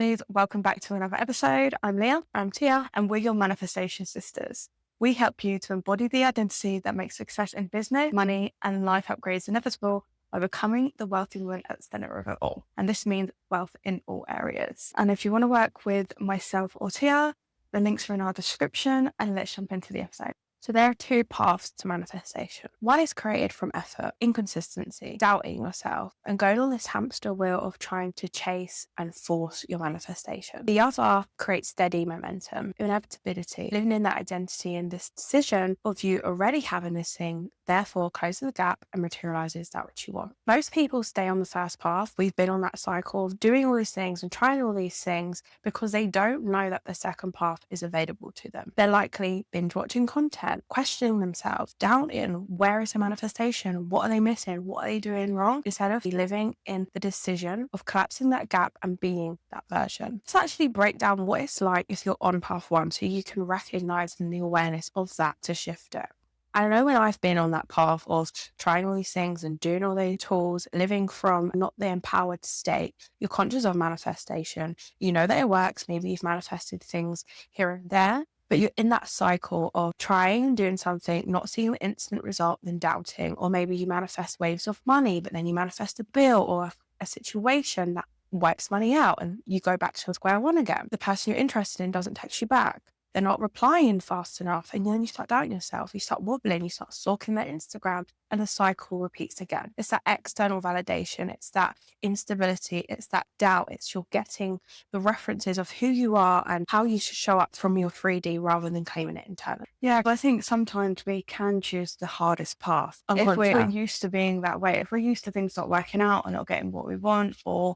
Please welcome back to another episode. I'm Leah. I'm Tia. And we're your manifestation sisters. We help you to embody the identity that makes success in business, money, and life upgrades inevitable by becoming the wealthy woman at the center of it all. And this means wealth in all areas. And if you want to work with myself or Tia, the links are in our description, and let's jump into the episode. So there are two paths to manifestation. One is created from effort, inconsistency, doubting yourself, and going on this hamster wheel of trying to chase and force your manifestation. The other creates steady momentum, inevitability, living in that identity and this decision of you already having this thing, therefore closes the gap and materializes that which you want. Most people stay on the first path. We've been on that cycle of doing all these things and trying all these things because they don't know that the second path is available to them. They're likely binge watching content, questioning themselves, doubting where is the manifestation, what are they missing, what are they doing wrong, instead of living in the decision of collapsing that gap and being that version. Let's actually break down what it's like if you're on path one so you can recognize the awareness of that to shift it. I know when I've been on that path of trying all these things and doing all these tools, living from not the empowered state, you're conscious of manifestation. You know that it works. Maybe you've manifested things here and there, but you're in that cycle of trying, doing something, not seeing the instant result, then doubting. Or maybe you manifest waves of money, but then you manifest a bill or a situation that wipes money out and you go back to square one again. The person you're interested in doesn't text you back. They're not replying fast enough. And then you start doubting yourself. You start wobbling. You start stalking their Instagram. And the cycle repeats again. It's that external validation. It's that instability. It's that doubt. It's you're getting the references of who you are and how you should show up from your 3D rather than claiming it internally. Yeah, I think sometimes we can choose the hardest path. If we're used to being that way, if we're used to things not working out and not getting what we want, or,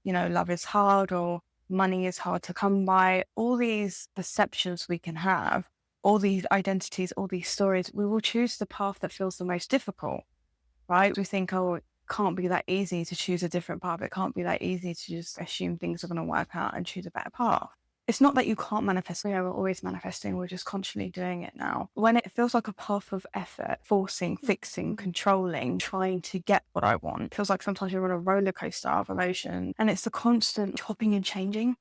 love is hard, or money is hard to come by, all these perceptions we can have, all these identities, all these stories, we will choose the path that feels the most difficult, right? We think, oh, it can't be that easy to choose a different path. It can't be that easy to just assume things are going to work out and choose a better path. It's not that you can't manifest. We're always manifesting. We're just constantly doing it now. When it feels like a path of effort, forcing, fixing, controlling, trying to get what I want, it feels like sometimes you're on a roller coaster of emotion, and it's the constant chopping and changing.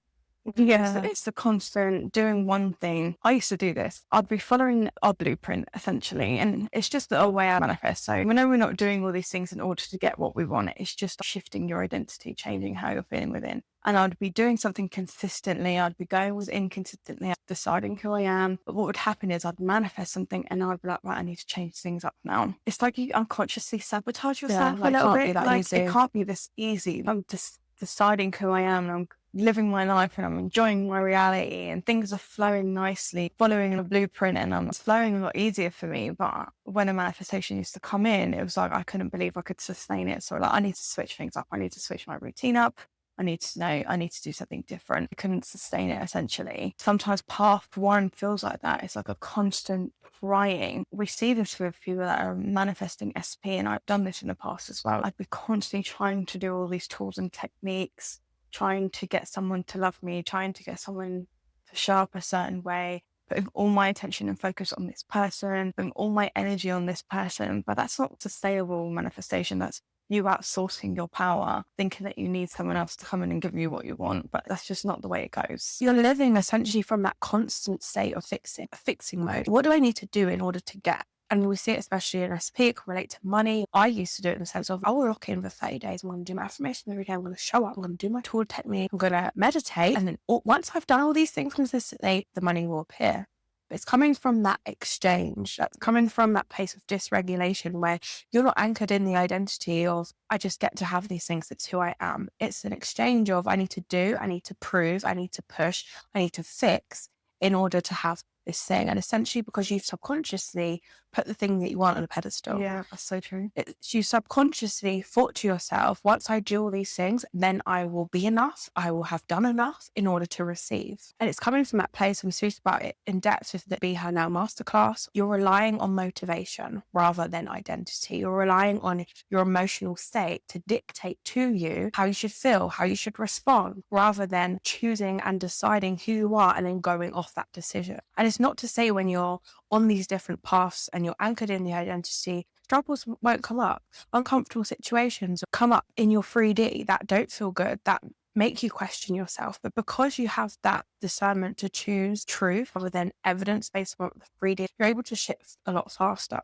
Yeah. It's the constant doing one thing. I used to do this. I'd be following our blueprint, essentially, and it's just the way I manifest. So we know we're not doing all these things in order to get what we want. It's just shifting your identity, changing how you're feeling within. And I'd be doing something consistently. I'd be going within consistently, deciding who I am. But what would happen is I'd manifest something and I'd be like, right, I need to change things up now. It's like you unconsciously sabotage yourself a little bit. It can't be this easy. I'm just deciding who I am and I'm living my life and I'm enjoying my reality and things are flowing nicely, following a blueprint, and it's flowing a lot easier for me. But when a manifestation used to come in, it was like I couldn't believe I could sustain it. So I need to switch things up. I need to switch my routine up. I need to do something different. I couldn't sustain it, essentially. Sometimes path one feels like that. It's like a constant trying. We see this with people that are manifesting SP, and I've done this in the past as well. I'd be constantly trying to do all these tools and techniques, trying to get someone to love me, trying to get someone to show up a certain way, putting all my attention and focus on this person, putting all my energy on this person. But that's not sustainable manifestation. That's you outsourcing your power, thinking that you need someone else to come in and give you what you want. But that's just not the way it goes. You're living essentially from that constant state of fixing mode. What do I need to do in order to get? And we see it especially in SP, it can relate to money. I used to do it in the sense of, I will lock in for 30 days. I'm going to do my affirmation every day. I'm going to show up. I'm going to do my tool technique. I'm going to meditate. And then once I've done all these things consistently, the money will appear. But it's coming from that exchange. That's coming from that place of dysregulation where you're not anchored in the identity of, I just get to have these things. It's who I am. It's an exchange of, I need to do, I need to prove, I need to push, I need to fix in order to have this thing. And essentially because you've subconsciously put the thing that you want on a pedestal. Yeah, that's so true. You subconsciously thought to yourself, once I do all these things, then I will be enough. I will have done enough in order to receive. And it's coming from that place. We speak about it in depth with the Be Her Now masterclass. You're relying on motivation rather than identity. You're relying on your emotional state to dictate to you how you should feel, how you should respond, rather than choosing and deciding who you are and then going off that decision. And it's not to say when you're on these different paths and you're anchored in the identity, struggles won't come up. Uncomfortable situations come up in your 3D that don't feel good, that make you question yourself. But because you have that discernment to choose truth rather than evidence based on the 3D, you're able to shift a lot faster.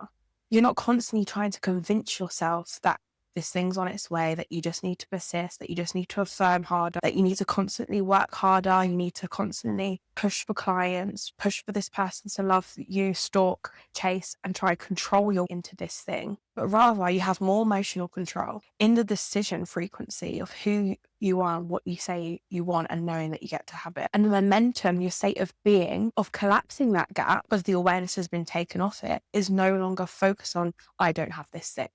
You're not constantly trying to convince yourself that this thing's on its way, that you just need to persist, that you just need to affirm harder, that you need to constantly work harder, you need to constantly push for clients, push for this person to love you, stalk, chase, and try to control you into this thing. But rather, you have more emotional control in the decision frequency of who you are and what you say you want, and knowing that you get to have it. And the momentum, your state of being, of collapsing that gap because the awareness has been taken off it, is no longer focused on, I don't have this thing.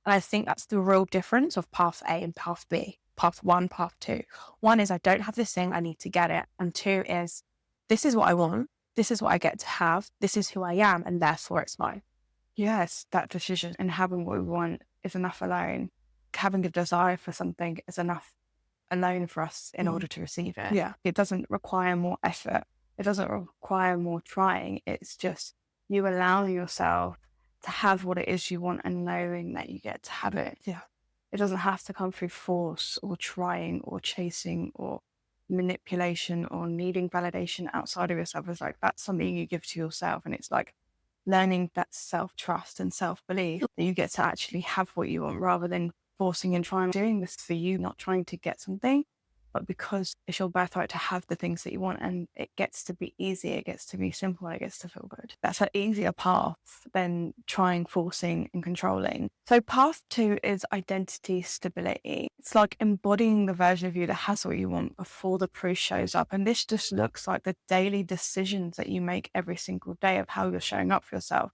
And I think that's the real difference of path A and path B, path 1, path 2. 1 is I don't have this thing, I need to get it. And 2 is this is what I want, this is what I get to have, this is who I am, and therefore it's mine. Yes, that decision and having what we want is enough alone. Having a desire for something is enough alone for us in order to receive it. Yeah. It doesn't require more effort. It doesn't require more trying. It's just you allowing yourself to have what it is you want and knowing that you get to have it. Yeah. It doesn't have to come through force or trying or chasing or manipulation or needing validation outside of yourself. It's like that's something you give to yourself. And it's like learning that self-trust and self-belief that you get to actually have what you want rather than forcing and trying, doing this for you, not trying to get something, but because it's your birthright to have the things that you want, and it gets to be easy, it gets to be simple, it gets to feel good. That's an easier path than trying, forcing and controlling. So path 2 is identity stability. It's like embodying the version of you that has what you want before the proof shows up. And this just looks like the daily decisions that you make every single day of how you're showing up for yourself.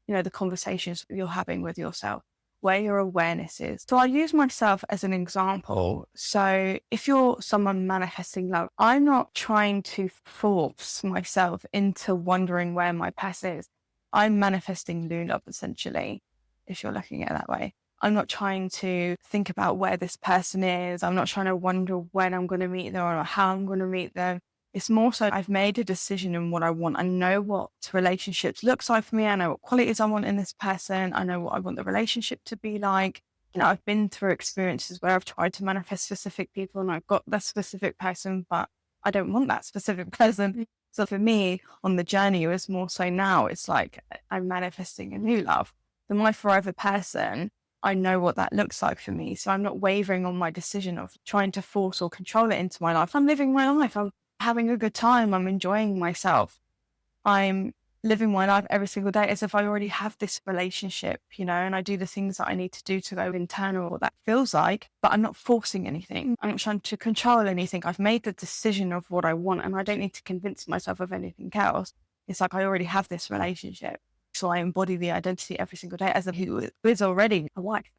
You know, the conversations you're having with yourself, where your awareness is. So I use myself as an example. So if you're someone manifesting love, I'm not trying to force myself into wondering where my person is. I'm manifesting new love, essentially, if you're looking at it that way. I'm not trying to think about where this person is. I'm not trying to wonder when I'm going to meet them or how I'm going to meet them. It's more so I've made a decision in what I want. I know what relationships looks like for me. I know what qualities I want in this person. I know what I want the relationship to be like. You know, I've been through experiences where I've tried to manifest specific people and I've got that specific person, but I don't want that specific person. So for me, on the journey, it was more so now it's like I'm manifesting a new love. For my forever person, I know what that looks like for me. So I'm not wavering on my decision of trying to force or control it into my life. I'm living my life. I'm having a good time. I'm enjoying myself. I'm living my life every single day as if I already have this relationship, you know, and I do the things that I need to do to go internal, what that feels like, but I'm not forcing anything. I'm not trying to control anything. I've made the decision of what I want and I don't need to convince myself of anything else. It's like I already have this relationship. So I embody the identity every single day as a who is already a wife.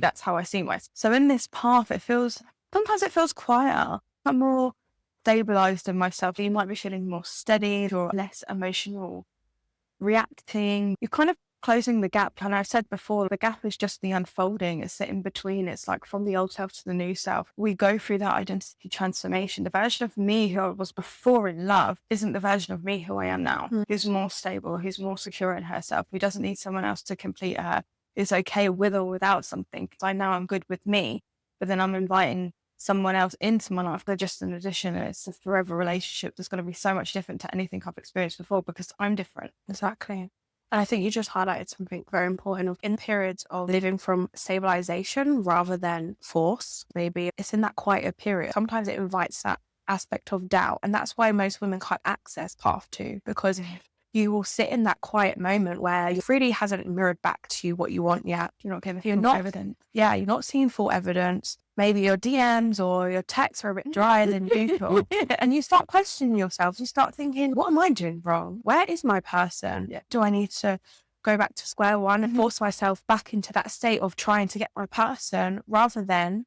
That's how I see myself. So in this path, sometimes it feels quieter, but more stabilized in myself. You might be feeling more steady or less emotional, reacting. You're kind of closing the gap. And I've said before, the gap is just the unfolding. It's the in between. It's like from the old self to the new self. We go through that identity transformation. The version of me who I was before in love isn't the version of me who I am now. Who's more stable, who's more secure in herself, who doesn't need someone else to complete her, is okay with or without something. I know I'm good with me, but then I'm inviting someone else into my life. They're just an addition, and it's a forever relationship that's going to be so much different to anything I've experienced before because I'm different. Exactly. And I think you just highlighted something very important. In periods of living from stabilization rather than force, maybe it's in that quieter period. Sometimes it invites that aspect of doubt. And that's why most women can't access path 2, because you will sit in that quiet moment where your 3D hasn't mirrored back to you what you want yet. You're not giving full evidence. Yeah, you're not seeing full evidence. Maybe your DMs or your texts are a bit drier than usual. And you start questioning yourself. You start thinking, what am I doing wrong? Where is my person? Yeah. Do I need to go back to square one and force myself back into that state of trying to get my person rather than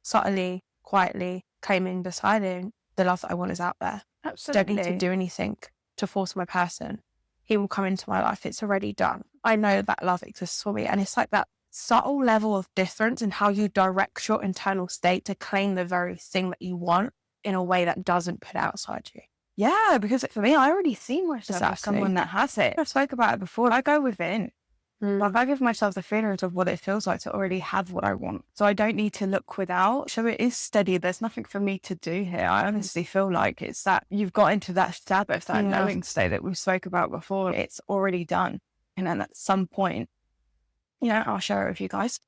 subtly, quietly claiming, deciding the love that I want is out there? Absolutely. Don't need to do anything to force my person. He will come into my life. It's already done. I know that love exists for me. And it's like that subtle level of difference in how you direct your internal state to claim the very thing that you want in a way that doesn't put outside you. Yeah, because for me, I already see myself as Exactly. someone that has it. I spoke about it before. I go within. Like I give myself the feelings of what it feels like to already have what I want. So I don't need to look without. So it is steady. There's nothing for me to do here. I honestly feel like it's that you've got into that Sabbath, that knowing state that we spoke about before. It's already done. And then at some point, I'll share it with you guys.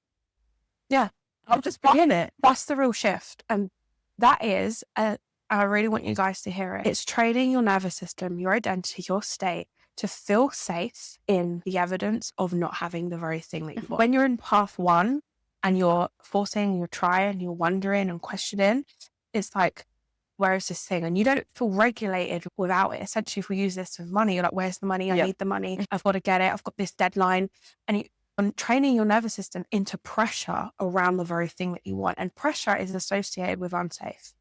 Yeah. I'll just begin it. That's the real shift. And that is, I really want you guys to hear it. It's training your nervous system, your identity, your state to feel safe in the evidence of not having the very thing that you want. When you're in path one and you're forcing, you're trying, you're wondering and questioning, it's like, where is this thing? And you don't feel regulated without it. Essentially, if we use this with money, you're like, where's the money? I need the money. I've got to get it. I've got this deadline. And training your nervous system into pressure around the very thing that you want. And pressure is associated with unsafe.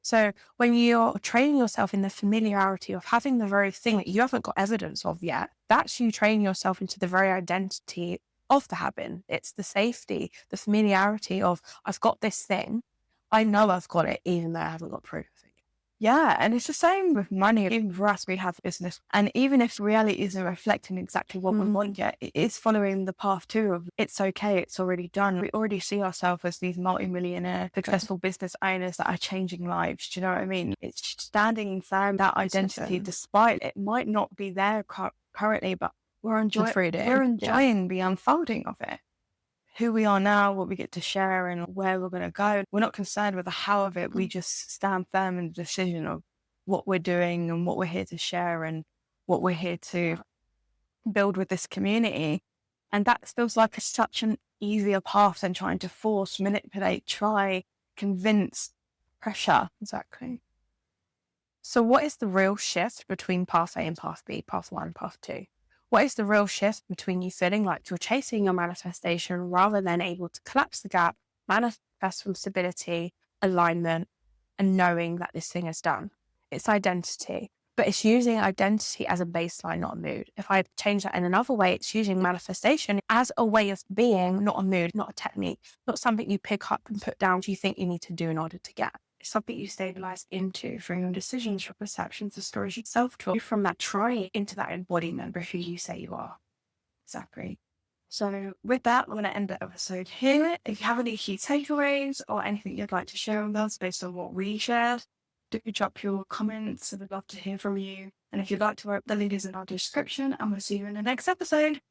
So when you're training yourself in the familiarity of having the very thing that you haven't got evidence of yet, that's you training yourself into the very identity of the habit. It's the safety, the familiarity of, I've got this thing. I know I've got it, even though I haven't got proof of it. Yeah, and it's the same with money. Even for us, we have business. And even if reality isn't reflecting exactly what we want yet, it is following the path too of it's okay, it's already done. We already see ourselves as these multi-millionaire, successful business owners that are changing lives. Do you know what I mean? It's standing firm, that identity, despite it might not be there currently, but we're enjoying the unfolding of it. Who we are now, what we get to share, and where we're going to go. We're not concerned with the how of it. We just stand firm in the decision of what we're doing and what we're here to share and what we're here to build with this community. And that feels like such an easier path than trying to force, manipulate, try, convince, pressure. Exactly. So what is the real shift between path A and path B, path one, path two? What is the real shift between you feeling like you're chasing your manifestation rather than able to collapse the gap, manifest from stability, alignment, and knowing that this thing is done? It's identity, but it's using identity as a baseline, not a mood. If I change that in another way, it's using manifestation as a way of being, not a mood, not a technique, not something you pick up and put down, do you think you need to do in order to get. It's something you stabilize into from your decisions, your perceptions, your stories, your self-talk, from that trying into that embodiment of who you say you are. Exactly. So with that, I'm going to end the episode here. If you have any key takeaways or anything you'd like to share with us based on what we shared, do drop your comments. I'd love to hear from you. And if you'd like to work, the link is in our description, and we'll see you in the next episode.